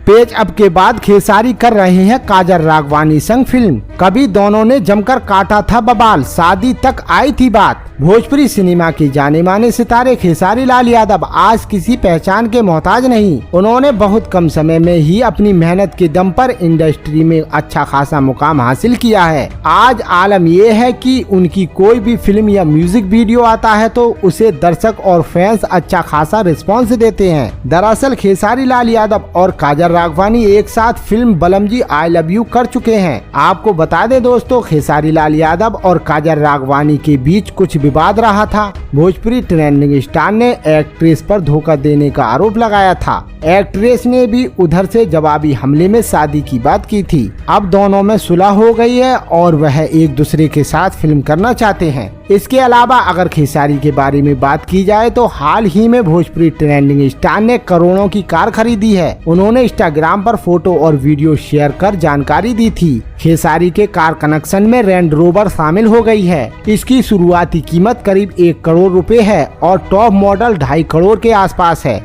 पेच अप के बाद खेसारी कर रहे हैं काजल राघवानी संग फिल्म। कभी दोनों ने जमकर काटा था बवाल, शादी तक आई थी बात। भोजपुरी सिनेमा के जाने माने सितारे खेसारी लाल यादव आज किसी पहचान के मोहताज नहीं। उन्होंने बहुत कम समय में ही अपनी मेहनत के दम पर इंडस्ट्री में अच्छा खासा मुकाम हासिल किया है। आज आलम ये है कि उनकी कोई भी फिल्म या म्यूजिक वीडियो आता है तो उसे दर्शक और फैंस अच्छा खासा रिस्पॉन्स देते हैं। दरअसल खेसारी लाल यादव और काजल राघवानी एक साथ फिल्म बलम जी आई लव यू कर चुके हैं। आपको बता दें दोस्तों, खेसारी लाल यादव और काजल राघवानी के बीच कुछ विवाद रहा था। भोजपुरी ट्रेंडिंग स्टार ने एक्ट्रेस पर धोखा देने का आरोप लगाया था। एक्ट्रेस ने भी उधर से जवाबी हमले में शादी की बात की थी। अब दोनों में सुलह हो गई है और वह एक दूसरे के साथ फिल्म करना चाहते हैं। इसके अलावा अगर खेसारी के बारे में बात की जाए तो हाल ही में भोजपुरी ट्रेंडिंग स्टार ने करोड़ों की कार खरीदी है। उन्होंने इंस्टाग्राम पर फोटो और वीडियो शेयर कर जानकारी दी थी। खेसारी के कार कनेक्शन में रेंज रोवर शामिल हो गई है। इसकी शुरुआती कीमत करीब 1 करोड़ रुपए है और टॉप मॉडल 2.5 करोड़ के आसपास है।